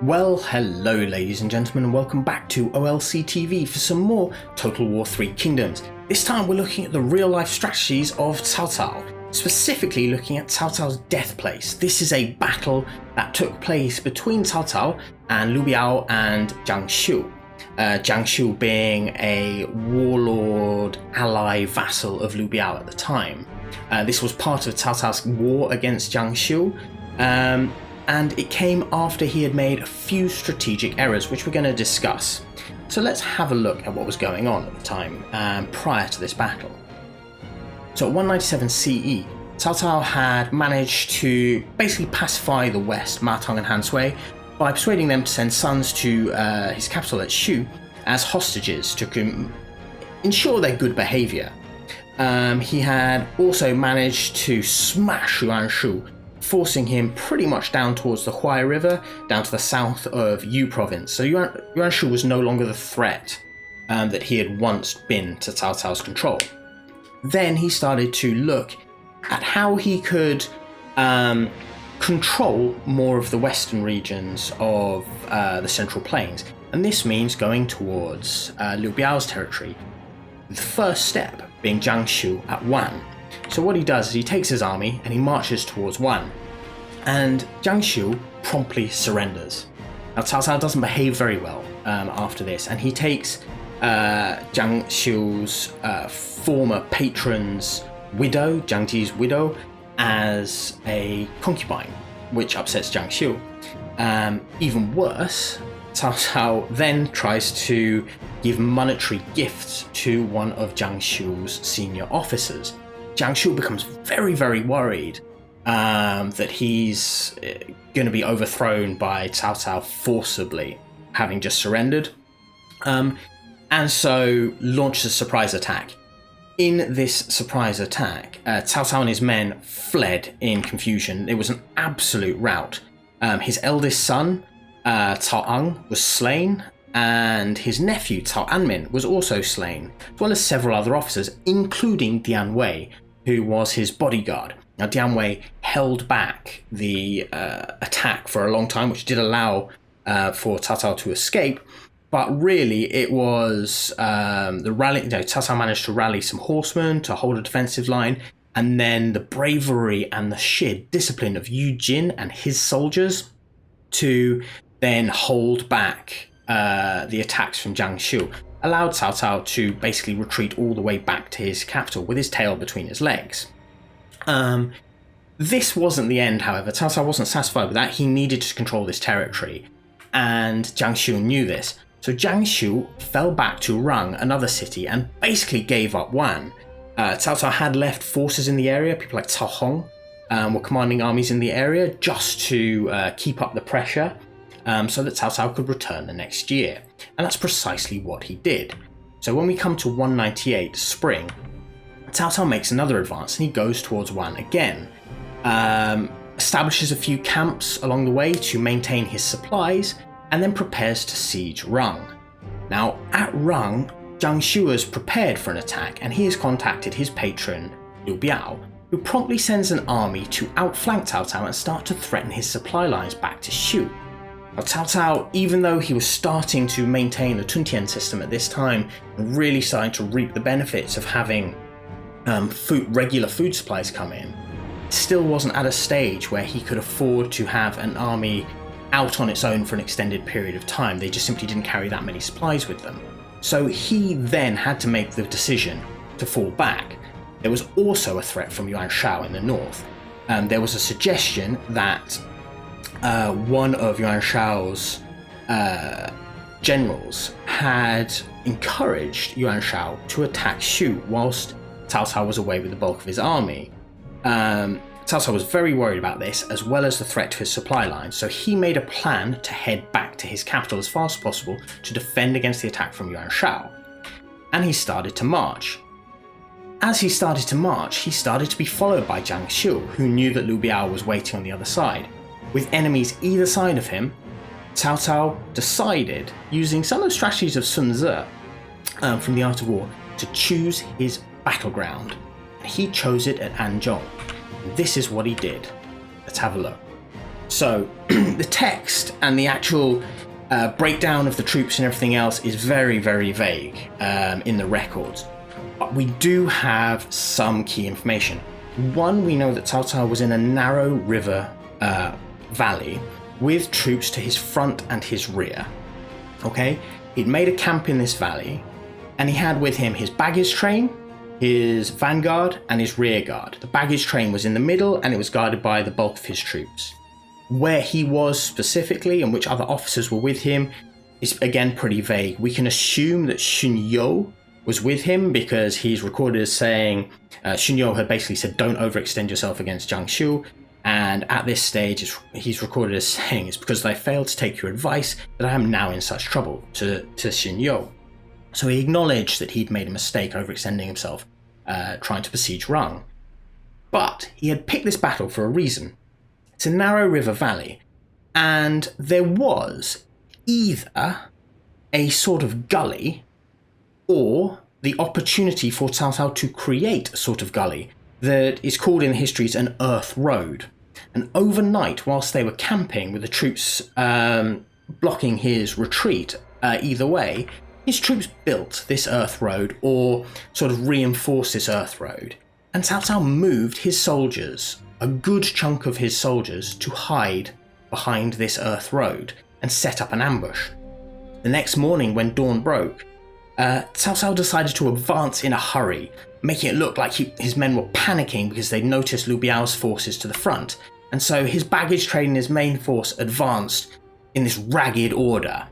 Well, hello ladies and gentlemen, and welcome back to OLC TV for some more Total War 3 Kingdoms. This time we're looking at the real life strategies of Cao Cao, specifically looking at Cao Cao's death place. This is a battle that took place between Cao Cao and Liu Biao and Zhang Xiu. Zhang Xiu being a warlord ally vassal of Liu Biao at the time. This was part of Cao Cao's war against Zhang Xiu. And it came after he had made a few strategic errors, which we're going to discuss. So let's have a look at what was going on at the time prior to this battle. So at 197 CE, Cao Cao had managed to basically pacify the West, Ma Teng and Han Sui, by persuading them to send sons to his capital at Shu as hostages to ensure their good behaviour. He had also managed to smash Yuan Shu, forcing him pretty much down towards the Huai River, down to the south of Yu province. So Yuan Shu was no longer the threat that he had once been to Cao Cao's control. Then he started to look at how he could control more of the western regions of the Central Plains, and this means going towards Liu Biao's territory. The first step being Zhang Xiu at Wan. So what he does is he takes his army and he marches towards Wan, and Zhang Xiu promptly surrenders. Now Cao Cao doesn't behave very well after this, and he takes Zhang Xiu's former patron's widow, Zhang Ji's widow, as a concubine, which upsets Zhang Xiu. Even worse, Cao Cao then tries to give monetary gifts to one of Zhang Xiu's senior officers. Zhang Xiu becomes very, very worried that he's going to be overthrown by Cao Cao forcibly, having just surrendered, and so launches a surprise attack. In this surprise attack, Cao Cao and his men fled in confusion. It was an absolute rout. His eldest son, Cao Ang, was slain, and his nephew Cao Anmin was also slain, as well as several other officers, including Dian Wei, who was his bodyguard. Now Dian Wei held back the attack for a long time, which did allow for Cao Cao to escape, but really it was the rally. Cao Cao managed to rally some horsemen to hold a defensive line, and then the bravery and the sheer discipline of Yu Jin and his soldiers to then hold back the attacks from Zhang Xiu allowed Cao Cao to basically retreat all the way back to his capital with his tail between his legs. This wasn't the end, however. Cao Cao wasn't satisfied with that. He needed to control this territory, and Zhang Xiu knew this. So Zhang Xiu fell back to Rung, another city, and basically gave up Wan. Cao Cao had left forces in the area. People like Cao Hong were commanding armies in the area just to keep up the pressure, so that Cao Cao could return the next year. And that's precisely what he did. So when we come to 198 spring, Cao Cao makes another advance and he goes towards Wan again. Establishes a few camps along the way to maintain his supplies, and then prepares to siege Rung. Now at Rung, Zhang Xiu is prepared for an attack, and he has contacted his patron Liu Biao, who promptly sends an army to outflank Cao Cao and start to threaten his supply lines back to Shu. Now Cao Cao, even though he was starting to maintain the Tuntian system at this time and really starting to reap the benefits of having regular food supplies come in, still wasn't at a stage where he could afford to have an army out on its own for an extended period of time. They just simply didn't carry that many supplies with them. So he then had to make the decision to fall back. There was also a threat from Yuan Shao in the north. There was a suggestion that one of Yuan Shao's generals had encouraged Yuan Shao to attack Shu whilst Cao Cao was away with the bulk of his army. Cao Cao was very worried about this, as well as the threat to his supply lines, so he made a plan to head back to his capital as fast as possible to defend against the attack from Yuan Shao. And he started to march. As he started to march, he started to be followed by Zhang Xiu, who knew that Liu Biao was waiting on the other side. With enemies either side of him, Cao Cao decided, using some of the strategies of Sun Tzu from the Art of War, to choose his battleground. He chose it at Anzhong. This is what he did. Let's have a look. So the text and the actual breakdown of the troops and everything else is very, very vague in the records. But we do have some key information. One, we know that Cao Cao was in a narrow river valley with troops to his front and his rear. Okay, he'd made a camp in this valley, and he had with him his baggage train, his vanguard, and his rear guard. The baggage train was in the middle, and it was guarded by the bulk of his troops. Where he was specifically and which other officers were with him is again pretty vague. We can assume that Xun You was with him because he's recorded as saying Xun You had basically said, don't overextend yourself against Zhang Xiu. And at this stage, he's recorded as saying, it's because I failed to take your advice that I am now in such trouble to Xun You. So he acknowledged that he'd made a mistake overextending himself, trying to besiege Rung. But he had picked this battle for a reason. It's a narrow river valley, and there was either a sort of gully or the opportunity for Cao Cao to create a sort of gully that is called in the histories an earth road. And overnight, whilst they were camping with the troops blocking his retreat either way, his troops built this earth road or sort of reinforced this earth road. And Cao Cao moved his soldiers, a good chunk of his soldiers, to hide behind this earth road and set up an ambush. The next morning when dawn broke, Cao Cao decided to advance in a hurry, making it look like his men were panicking because they'd noticed Liu Biao's forces to the front, and so his baggage train and his main force advanced in this ragged order.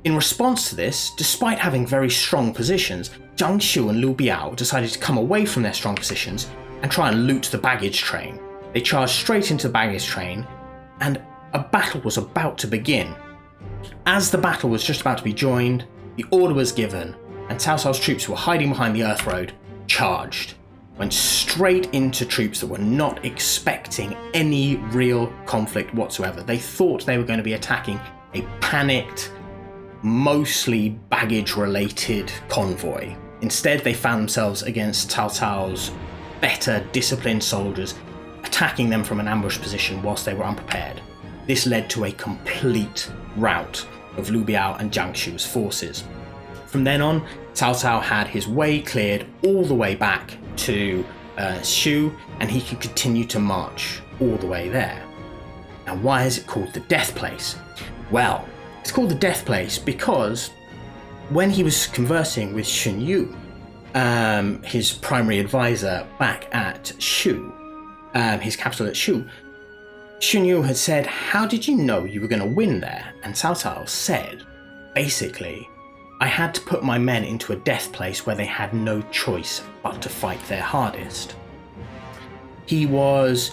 In response to this, despite having very strong positions, Zhang Xiu and Liu Biao decided to come away from their strong positions and try and loot the baggage train. They charged straight into the baggage train, and a battle was about to begin. As the battle was just about to be joined, the order was given, and Cao Cao's troops who were hiding behind the earth road charged, went straight into troops that were not expecting any real conflict whatsoever. They thought they were going to be attacking a panicked, mostly baggage-related convoy. Instead, they found themselves against Cao Cao's better disciplined soldiers, attacking them from an ambush position whilst they were unprepared. This led to a complete rout of Liu Biao and Zhang Xiu's forces. From then on, Cao Cao had his way cleared all the way back to Xiu, and he could continue to march all the way there. Now, why is it called the Death Place? Well, it's called the Death Place because when he was conversing with Xun You, his primary advisor back at Shu, his capital at Shu, Xun You had said, how did you know you were going to win there? And Cao Cao said, basically, I had to put my men into a death place where they had no choice but to fight their hardest. He was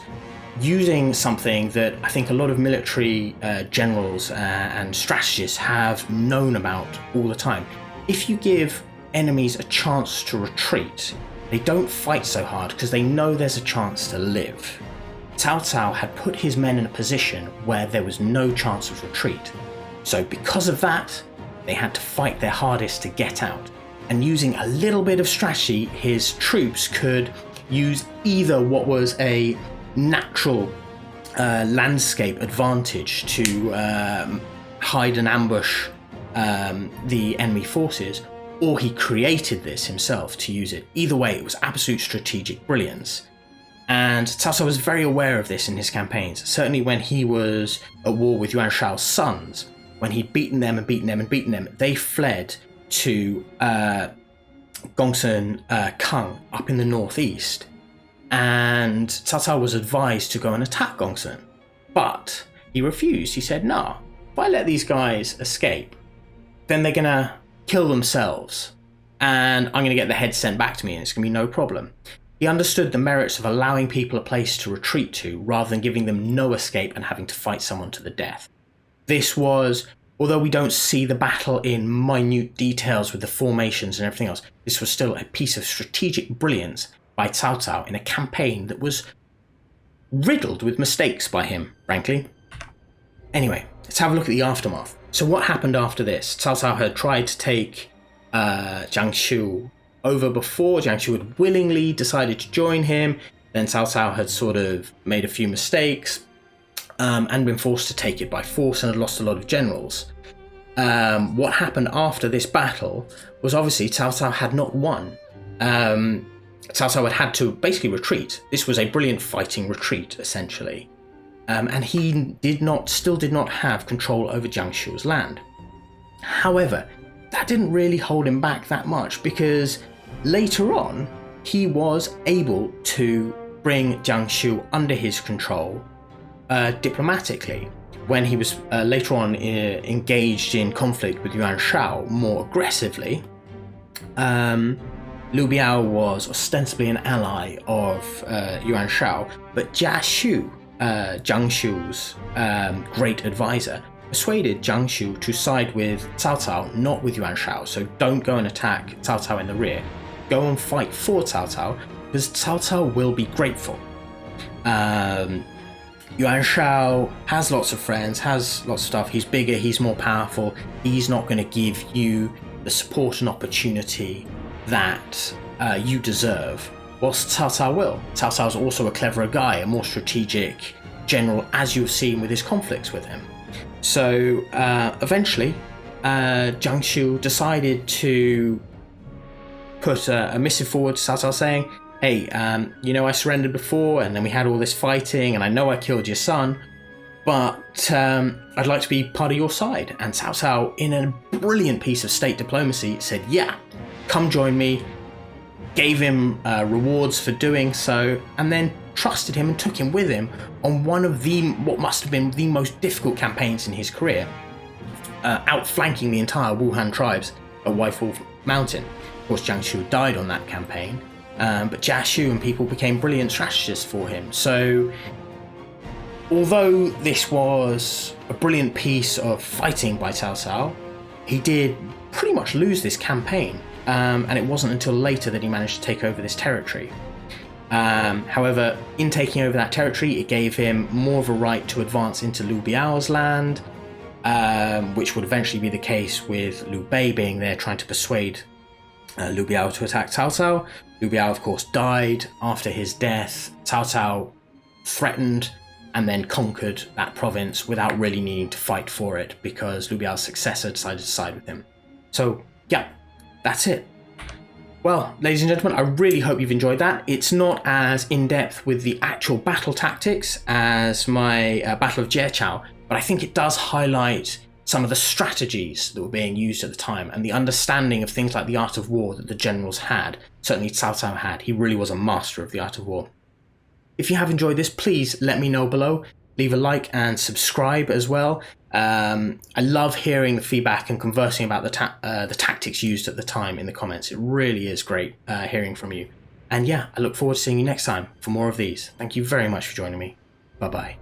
using something that I think a lot of military generals and strategists have known about all the time. If you give enemies a chance to retreat, they don't fight so hard because they know there's a chance to live. Cao Cao had put his men in a position where there was no chance of retreat. So because of that, they had to fight their hardest to get out. And using a little bit of strategy, his troops could use either what was a natural landscape advantage to hide and ambush the enemy forces, or he created this himself to use it. Either way, it was absolute strategic brilliance. And Cao Cao was very aware of this in his campaigns, certainly when he was at war with Yuan Shao's sons. When he'd beaten them and beaten them and beaten them, they fled to Gongsun Kang up in the northeast. And Cao Cao was advised to go and attack Gongsun. But he refused. He said, nah, if I let these guys escape, then they're going to kill themselves. And I'm going to get their heads sent back to me and it's going to be no problem. He understood the merits of allowing people a place to retreat to rather than giving them no escape and having to fight someone to the death. This was, although we don't see the battle in minute details with the formations and everything else, this was still a piece of strategic brilliance by Cao Cao in a campaign that was riddled with mistakes by him, frankly. Anyway, let's have a look at the aftermath. So what happened after this? Cao Cao had tried to take Zhang Xiu over before. Zhang Xiu had willingly decided to join him. Then Cao Cao had sort of made a few mistakes. and been forced to take it by force and had lost a lot of generals. What happened after this battle was obviously Cao Cao had not won. Cao Cao had to basically retreat. This was a brilliant fighting retreat, essentially. And he still did not have control over Zhang Xiu's land. However, that didn't really hold him back that much, because later on he was able to bring Zhang Xiu under his control diplomatically. When he was later on engaged in conflict with Yuan Shao more aggressively, Liu Biao was ostensibly an ally of Yuan Shao, but Jia Xu, Zhang Xiu's great advisor, persuaded Zhang Xiu to side with Cao Cao, not with Yuan Shao. So don't go and attack Cao Cao in the rear. Go and fight for Cao Cao, because Cao Cao will be grateful. Yuan Shao has lots of friends, has lots of stuff. He's bigger, he's more powerful. He's not going to give you the support and opportunity that you deserve, whilst Cao Cao will. Cao Cao's also a cleverer guy, a more strategic general, as you've seen with his conflicts with him. So eventually, Zhang Xiu decided to put a missive forward to Cao Cao saying, hey, I surrendered before, and then we had all this fighting, and I know I killed your son, but I'd like to be part of your side. And Cao Cao, in a brilliant piece of state diplomacy, said, yeah, come join me, gave him rewards for doing so, and then trusted him and took him with him on one of what must have been the most difficult campaigns in his career, outflanking the entire Wuhan tribes at Waiful Mountain. Of course, Zhang Xiu died on that campaign, but Jia Xu and people became brilliant strategists for him. So although this was a brilliant piece of fighting by Cao Cao, he did pretty much lose this campaign, and it wasn't until later that he managed to take over this territory. However, in taking over that territory, it gave him more of a right to advance into Liu Biao's land, which would eventually be the case with Liu Bei being there trying to persuade Liu Biao to attack Cao Cao. Liu Biao, of course, died. After his death, Cao Cao threatened and then conquered that province without really needing to fight for it, because Liu Biao's successor decided to side with him. So, yeah, that's it. Well, ladies and gentlemen, I really hope you've enjoyed that. It's not as in-depth with the actual battle tactics as my Battle of Jieqiao, but I think it does highlight some of the strategies that were being used at the time and the understanding of things like the art of war that the generals had. Certainly Cao Cao had. He really was a master of the art of war. If you have enjoyed this, please let me know below. Leave a like and subscribe as well. I love hearing the feedback and conversing about the tactics used at the time in the comments. It really is great hearing from you. And yeah, I look forward to seeing you next time for more of these. Thank you very much for joining me. Bye-bye.